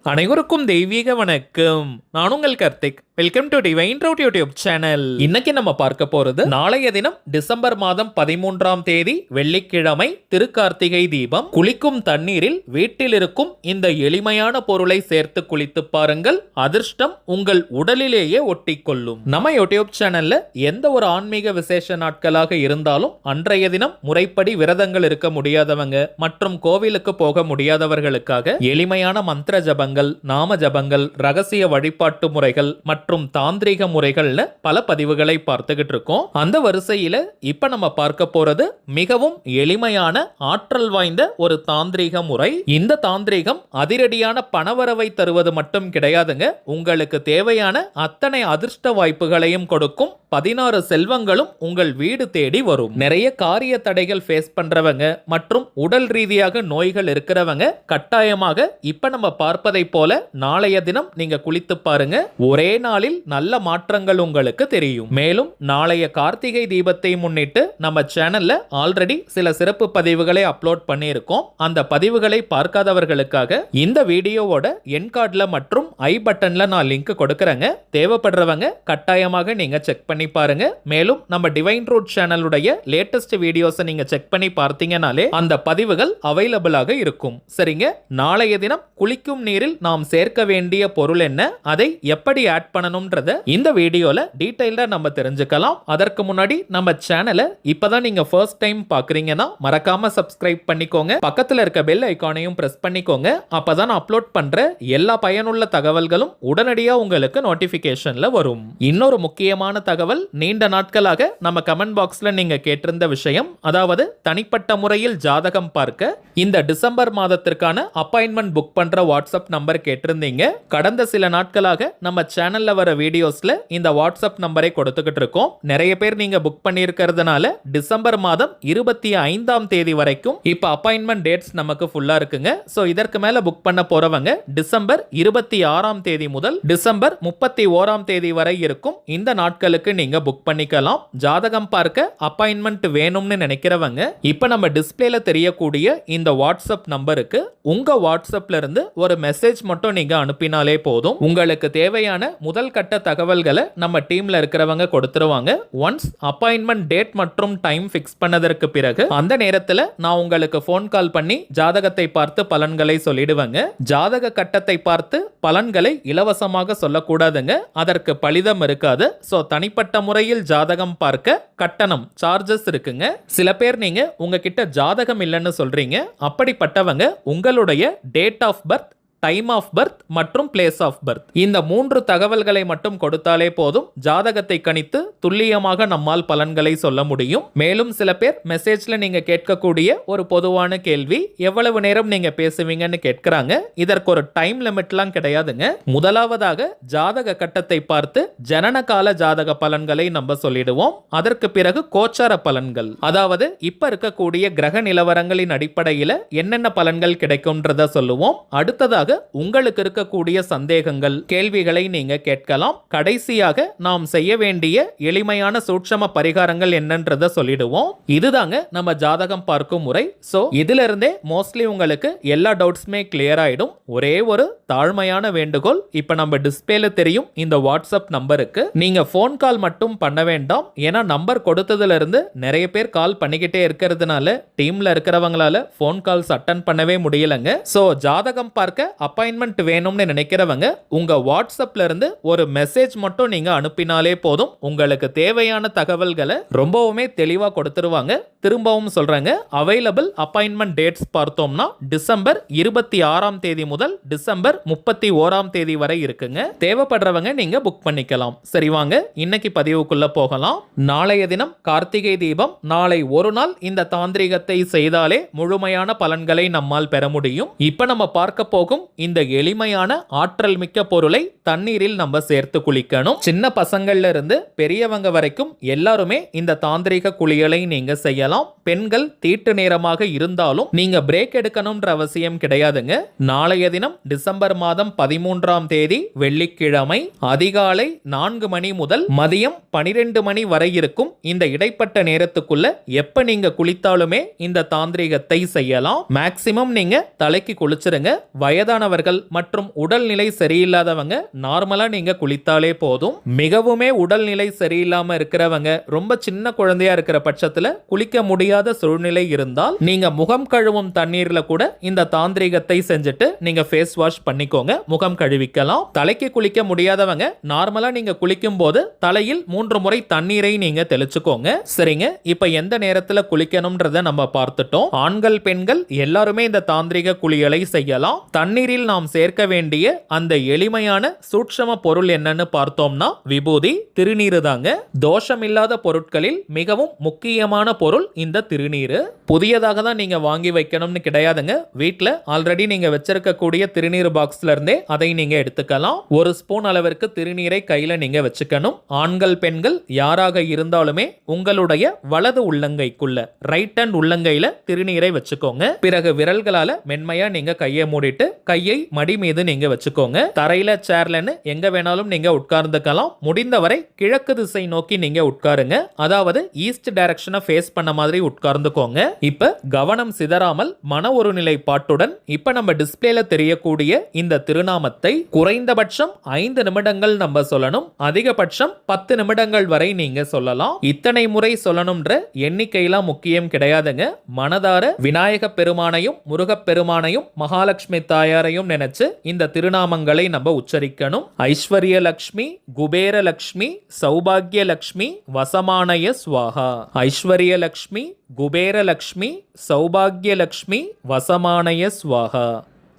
அனைவருக்கும் தெய்வீக வணக்கம். நான் உங்கள் Karthik. Welcome to Divine Root YouTube channel. இன்னைக்கு நம்ம பார்க்க போறது நாளைய தினம் டிசம்பர் மாதம் 13ஆம் தேதி வெள்ளிக்கிழமை திருக்கார்த்திகை தீபம். குளிக்கும் தண்ணீரில் வீட்டில் இருக்கும் இந்த எளிமையான பொருளை சேர்த்து குளித்து பாருங்கள். அதிர்ஷ்டம் உங்கள் உடலிலேயே ஒட்டிக்கொள்ளும். நம்ம யூடியூப் சேனல்ல எந்த ஒரு ஆன்மீக விசேஷ நாட்களாக இருந்தாலும் அன்றைய தினம் முறைப்படி விரதங்கள் இருக்க முடியாதவங்க மற்றும் கோவிலுக்கு போக முடியாதவர்களுக்காக எளிமையான மந்திர ஜபங்கள், நாம ஜபங்கள், ரகசிய வழிபாட்டு முறைகள் மற்றும் தாந்திரிக முறைகள்ல பல பதிவுகளை பார்த்துக்கிட்டு இருக்கோம். அந்த வரிசையில இப்ப நம்ம பார்க்க போறது மிகவும் எளிமையான ஆற்றல் வாய்ந்த ஒரு தாந்திரிக முறை. இந்த தாந்திரிகம் அதிரடியான பணவரவை தருவது மட்டும் கிடையாதுங்க, உங்களுக்கு தேவையான அத்தனை அதிர்ஷ்ட வாய்ப்புகளையும் கொடுக்கும். 16 செல்வங்களும் உங்கள் வீடு தேடி வரும். நிறைய காரிய தடைகள் ஃபேஸ் பண்றவங்க மற்றும் உடல் ரீதியாக நோய்கள் இருக்கிறவங்க கட்டாயமாக இப்ப நம்ம பார்ப்பதை போல நாளைய தினம் நீங்க குளித்து பாருங்க. ஒரே நாளில் நல்ல மாற்றங்கள் உங்களுக்கு தெரியும். மேலும் நாளைய கார்த்திகை தீபத்தை முன்னிட்டு நம்ம சேனல்ல ஆல்ரெடி சில சிறப்பு பதிவுகளை அப்லோட் பண்ணியிருக்கோம். அந்த பதிவுகளை பார்க்காதவர்களுக்காக இந்த வீடியோவோட என் கார்டுல மற்றும் ஐ பட்டன்ல நான் லிங்க் கொடுக்கறேங்க. தேவைப்படுறவங்க கட்டாயமாக நீங்க செக் பண்ணி பாருங்க. மேலும் நம்ம டிவைன் ரூட் சேனலுடைய லேட்டஸ்ட் வீடியோஸை நீங்க செக் பண்ணி பார்த்தீங்கனாலே அந்த பதிவுகள் அவைலபிளாக இருக்கும். சரிங்க, நாளைய தினம் குளிக்கும் நீரில் நாம் சேர்க்க வேண்டிய பொருள் என்ன, அதை எப்படி ஆட் பண்ணணும்ன்றத இந்த வீடியோல டீடைலா நம்ம தெரிஞ்சுக்கலாம். அதற்கு முன்னாடி நம்ம சேனலை இப்பதான் நீங்க ஃபர்ஸ்ட் டைம் பாக்குறீங்கன்னா மறக்காம சப்ஸ்கிரைப் பண்ணிக்கோங்க. பக்கத்துல இருக்க பெல் ஐகானையும் பிரஸ் பண்ணிக்கோங்க. அப்பதான் அப்லோட் பண்ற எல்லா பயனுள்ள தகவல்களும் உடனடியா உங்களுக்கு நோட்டிபிகேஷன்ல வரும். இன்னொரு முக்கியமான தகவல், நீண்ட நாட்களாக நம்ம கமெண்ட் பாக்ஸ்ல நீங்க கேட்டிருந்த விஷயம், அதாவது தனிப்பட்ட முறையில் ஜாதகம் பார்க்க இந்த டிசம்பர் மாதத்திற்கான அப்பாயின்மெண்ட் புக் பண்ற வாட்ஸ்அப் நம்பர் கேட்டிருந்தீங்க. கடந்த சில நாட்களாக நம்ம சேனல்ல வர வீடியோஸ்ல இந்த வாட்ஸ்அப் நம்பரை கொடுத்துக்கிட்டு இருக்கோம். நிறைய பேர் நீங்க புக் பண்ணியிருக்கிறதுனால டிசம்பர் மாதம் 25ஆம் தேதி வரைக்கும் இப்ப அப்பாயின்மெண்ட் டேட்ஸ் நமக்கு ஃபுல்லா இருக்குங்க. சோ இதற்கு மேல புக் பண்ண போறவங்க டிசம்பர் 26ஆம் தேதி முதல் டிசம்பர் 31ஆம் தேதி வரை இருக்கும் இந்த நாட்களுக்கு நீங்க புக் பண்ணிக்கலாம். ஜாதகம் பார்க்க அப்பாயின்மெண்ட் வேணும்னு நினைக்கிறவங்க இப்ப நம்ம டிஸ்பிளேல தெரியக்கூடிய இந்த வாட்ஸ்அப் நம்பருக்கு உங்க வாட்ஸ்அப்ல இருந்து ஒரு மெசேஜ் மட்டும் நீங்க அனுப்பினாலே போதும். உங்களுக்கு தேவையான முதல் கட்ட தகவல்களை நம்ம டீம்ல இருக்கிறவங்க கொடுத்துருவாங்க. ஒன்ஸ் அப்பாயின்மெண்ட் டேட் மற்றும் டைம் ஃபிக்ஸ் பண்ணதற்கு பிறகு அந்த நேரத்துல நான் உங்களுக்கு ஃபோன் கால் பண்ணி ஜாதகத்தை பார்த்து பலன்களை சொல்லிடுவேங்க. ஜாதக கட்டத்தை பார்த்து பலன்களை இலவசமாக சொல்லக்கூடாதுங்க, அதற்கு பலிதம் இருக்காது. சோ தனிப்பட்ட முறையில் ஜாதகம் பார்க்க கட்டணம் சார்ஜஸ் இருக்குங்க. சில பேர் நீங்க உங்ககிட்ட ஜாதகம் இல்லைன்னு சொல்றீங்க. அப்படிப்பட்டவங்க உங்களுடைய date of birth, time of birth மற்றும் பிளேஸ் ஆஃப் பர்த் இந்த 3 தகவல்களை மட்டும் கொடுத்தாலே போதும். ஜாதகத்தை கணித்து துல்லியமாக நம்மால் பலன்களை சொல்ல முடியும். மேலும் சில பேர் மெசேஜ்ல நீங்க கேட்கக்கூடிய ஒரு பொதுவான கேள்வி, எவ்வளவு நேரம் நீங்க பேசுவீங்கன்னு கேட்கிறாங்க. இதற்கு ஒரு டைம் லிமிட்லாம் கிடையாதுங்க. முதலாவதாக ஜாதக கட்டத்தை பார்த்து ஜனன கால ஜாதக பலன்களை நம்ம சொல்லிடுவோம். அதற்கு பிறகு கோச்சார பலன்கள், அதாவது இப்ப இருக்கக்கூடிய கிரக நிலவரங்களின் அடிப்படையில் என்னென்ன பலன்கள் கிடைக்கும்ன்றத சொல்லுவோம். அடுத்ததாக உங்களுக்கு இருக்கக்கூடிய சந்தேகங்கள், கேள்விகளை நீங்க கேட்கலாம். கடைசியாக நாம் செய்ய வேண்டிய எளிமையான சூட்சம பரிகாரங்கள் என்னன்றத சொல்லிடுவோம். இதுதாங்க நம்ம ஜாதகம் பார்க்கும் முறை. சோ இதுல இருந்தே மோஸ்ட்லி உங்களுக்கு எல்லா டவுட்ஸுமே கிளியர் ஆயிடும். ஒரே ஒரு தாழ்மையான வேண்டுகோள், இப்ப நம்ம டிஸ்பிளேல தெரியும் இந்த வாட்ஸ்அப் நம்பருக்கு நீங்க போன் கால் மட்டும் பண்ண வேண்டாம். ஏன்னா நம்பர் கொடுத்ததுல இருந்து நிறைய பேர் கால் பண்ணிக்கிட்டே இருக்கிறதுனால டீம்ல இருக்கிறவங்களால போன் கால்ஸ் அட்டன் பண்ணவே முடியலங்க. சோ ஜாதகம் பார்க்க அப்பாயின்மெண்ட் வேணும்னு நினைக்கிறவங்க உங்க வாட்ஸ்அப்ல இருந்து ஒரு மெசேஜ் மட்டும் நீங்க அனுப்பினாலே போதும். உங்களுக்கு தேவையான தகவல்களை ரொம்பவுமே தெளிவா கொடுத்துருவாங்க. திரும்பவும் சொல்றாங்க, அவைலபிள் அப்பாயின்மெண்ட் டேட்ஸ் பார்த்தோம்னா டிசம்பர் 26ஆம் தேதி முதல் டிசம்பர் 31ஆம் தேதி வரை இருக்குங்க. தேவைப்படுறவங்க நீங்க புக் பண்ணிக்கலாம். சரி வாங்க இன்னைக்கு பதிவுக்குள்ள போகலாம். நாளைய தினம் கார்த்திகை தீபம். நாளை ஒரு நாள் இந்த தாந்திரிகத்தை செய்தாலே முழுமையான பலன்களை நம்மால் பெற முடியும். இப்ப நம்ம பார்க்க போகும் இந்த எளிமையான ஆற்றல் மிக்க பொருளை தண்ணீரில் நம்ம சேர்த்து குளிக்கணும். சின்ன பசங்கள்ல இருந்து பெரியவங்க வரைக்கும் எல்லாருமே இந்த தாந்திரிக குளியலை நீங்க செய்யலாம். பெண்கள் தீட்டு நேரமாக இருந்தாலும் நீங்க பிரேக் எடுக்கணும்ன்ற அவசியம் கிடையாதுங்க. நாளைய தினம் டிசம்பர் மாதம் 13ஆம் தேதி வெள்ளிக்கிழமை அதிகாலை 4 மணி முதல் மதியம் 12 மணி வரை இருக்கும் இந்த இடைப்பட்ட நேரத்துக்குள்ள எப்ப நீங்க குளித்தாலுமே இந்த தாந்திரிகத்தை செய்யலாம். மேக்சிமம் நீங்க தலைக்கு குளிச்சிருங்க. வயதான வயதானவர்கள் மற்றும் உடல்நிலை சரியில்லாதவங்க நார்மலா நீங்க குளித்தாலே போதும். மிகவுமே உடல்நிலை சரியில்லாம இருக்கிறவங்க, ரொம்ப சின்ன குழந்தையா இருக்கிற பட்சத்துல குளிக்க முடியாத சூழ்நிலை இருந்தால் நீங்க முகம் கழுவும் தண்ணீர்ல கூட இந்த தாந்திரிகத்தை செஞ்சுட்டு நீங்க ஃபேஸ் வாஷ் பண்ணிக்கோங்க, முகம் கழுவிக்கலாம். தலைக்கு குளிக்க முடியாதவங்க நார்மலா நீங்க குளிக்கும் போது தலையில் 3 முறை தண்ணீரை நீங்க தெளிச்சுக்கோங்க. சரிங்க, இப்ப எந்த நேரத்துல குளிக்கணும்ன்றத நம்ம பார்த்துட்டோம். ஆண்கள் பெண்கள் எல்லாருமே இந்த தாந்திரிக குளியலை செய்யலாம். தண்ணீரில் நாம் சேர்க்க வேண்டிய அந்த எளிமையான சூட்சம பொருள் என்னன்னு பார்த்தோம்னா விபூதி, திருநீரு தாங்க. தோஷம் இல்லாத பொருட்களில் மிகவும் முக்கியமான பொருள் இந்த திருநீரு. புதியதாக தான் நீங்க வாங்கி வைக்கணும்னு கிடையாதுங்க. வீட்டில் ஆல்ரெடி நீங்க வச்சிருக்கக்கூடிய திருநீர் பாக்ஸ்ல இருந்தே அதை நீங்க எடுத்துக்கலாம். 1 ஸ்பூன் அளவிற்கு திருநீரை கையில நீங்க வச்சுக்கணும். ஆண்கள் பெண்கள் யாராக இருந்தாலுமே உங்களுடைய வலது உள்ளங்கைக்குள்ள, ரைட் ஹேண்ட் உள்ளங்கையில திருநீரை வச்சுக்கோங்க. பிறகு விரல்களால மென்மையா நீங்க கையை மூடிட்டு கையை மடி மீது நீங்க வச்சுக்கோங்க. தரையில, சேர்லன்னு எங்க வேணாலும் நீங்க உட்கார்ந்துக்கலாம். முடிந்தவரை கிழக்கு திசை நோக்கி நீங்க உட்காருங்க. அதாவது ஈஸ்ட் டைரக்ஷனை ஃபேஸ் பண்ண மாதிரி உட்கார்ந்துக்கோங்க. இப்ப கவனம் சிதறாமல் மன ஒருநிலைப்பாட்டுடன் இப்ப நம்ம டிஸ்பிளேல தெரியக்கூடிய இந்த திருநாமத்தை குறைந்தபட்சம் 5 நிமிடங்கள் நம்ம சொல்லணும். அதிகபட்சம் 10 நிமிடங்கள் வரை நீங்க சொல்லலாம். இத்தனை முறை சொல்லணும்ன்ற எண்ணிக்கையெல்லாம் முக்கியம் கிடையாதுங்க. மனதார விநாயக பெருமானையும் முருகப் பெருமானையும் மகாலட்சுமி தாயாரையும் நினைச்சு இந்த திருநாமங்களை நம்ம உச்சரிக்கணும். ஐஸ்வர்ய லக்ஷ்மி, குபேர லக்ஷ்மி, சௌபாகிய லக்ஷ்மி, வசமானய ஸ்வாஹா. ஐஸ்வர்ய லக்ஷ்மி, குபேர லக்ஷ்மி, சௌபாகிய லக்ஷ்மி, வசமானய ஸ்வாஹா.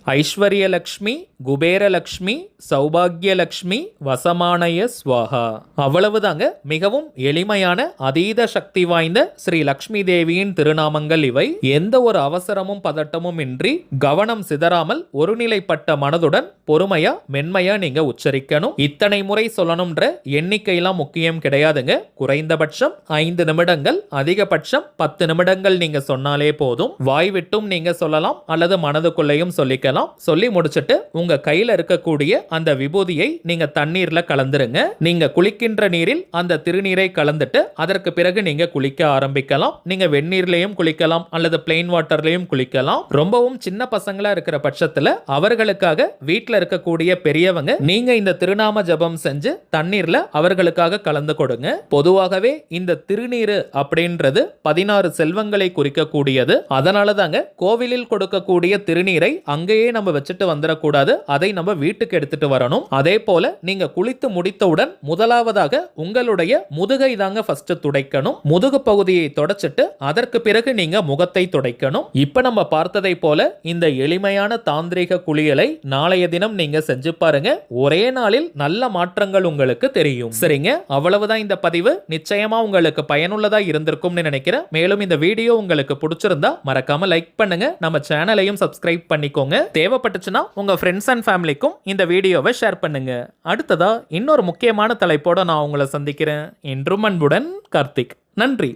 ஐஸ்வர்ய லக்ஷ்மி, குபேர லக்ஷ்மி, சௌபாகிய லக்ஷ்மி, வசமானய ஸ்வாஹா. அவ்வளவுதாங்க. மிகவும் எளிமையான அதீத சக்தி வாய்ந்த ஸ்ரீ லக்ஷ்மி தேவியின் திருநாமங்கள் இவை. எந்த ஒரு அவசரமும் பதட்டமும் இன்றி கவனம் சிதறாமல் ஒருநிலைப்பட்ட மனதுடன் பொறுமையா மென்மையா நீங்க உச்சரிக்கணும். இத்தனை முறை சொல்லணும்ன்ற எண்ணிக்கையெல்லாம் முக்கியம் கிடையாதுங்க. குறைந்தபட்சம் 5 நிமிடங்கள், அதிகபட்சம் 10 நிமிடங்கள் நீங்க சொன்னாலே போதும். வாய் விட்டும் நீங்க சொல்லலாம் அல்லது மனதுக்குள்ளேயும் சொல்லிக்கலாம். சொல்லி முடிச்சிட்டு உங்க கையில இருக்கக்கூடிய அந்த விபூதியை நீங்க தண்ணீர்ல கலந்துருங்க. நீங்க குளிக்கின்ற நீரில் அந்த திருநீரை கலந்துட்டு அதற்கு பிறகு நீங்க குளிக்க ஆரம்பிக்கலாம். நீங்க வெந்நீர்லயும் குளிக்கலாம் அல்லது பிளெயின் வாட்டர்லயும் குளிக்கலாம். ரொம்பவும் சின்ன பசங்களா இருக்கிற பட்சத்துல அவர்களுக்காக வீட்டில் இருக்கக்கூடிய பெரியவங்க நீங்க இந்த திருநாம ஜபம் செஞ்சு தண்ணீர்ல அவர்களுக்காக கலந்து கொடுங்க. பொதுவாகவே இந்த திருநீரு அப்படின்றது 16 செல்வங்களை குறிக்கக்கூடியது. அதனால தாங்க கோவிலில் கொடுக்கக்கூடிய திருநீரை அங்கேயே நம்ம வச்சுட்டு வந்துடக்கூடாது. அதை நம்ம வீட்டுக்கு எடுத்துட்டு வரணும். அதே போல நீங்க குளித்து முடித்தவுடன் முதலாவதாக உங்களுடைய முதுகை தாங்க ஃபர்ஸ்ட் துடைக்கணும். முதுகு பகுதியை தொடச்சிட்டு அதற்கு பிறகு நீங்க முகத்தை துடைக்கணும். இப்ப நம்ம பார்த்ததை போல இந்த எளிமையான தாந்திரிக குளியலை நாளைய தினம் நீங்க செஞ்சு பாருங்க. ஒரே நாளில் நல்ல மாற்றங்கள் உங்களுக்கு தெரியும். சரிங்க, அவ்வளவுதான் இந்த பதிவு. நிச்சயமா உங்களுக்கு பயனுள்ளதா இருந்திருக்கும்னு நினைக்கிறேன். மேலும் இந்த வீடியோ உங்களுக்கு பிடிச்சிருந்தா மறக்காம லைக் பண்ணுங்க. நம்ம சேனலையும் சப்ஸ்கிரைப் பண்ணிக்கோங்க. தேவைப்பட்டுச்சுன்னா உங்க ஃப்ரெண்ட்ஸ் அண்ட் ஃபேமிலிக்கும் இந்த வீடியோவை ஷேர் பண்ணுங்க. அடுத்ததா இன்னொரு முக்கியமான தலைப்போட நான் உங்களை சந்திக்கிறேன். என்றும் அன்புடன் கார்த்திக். நன்றி.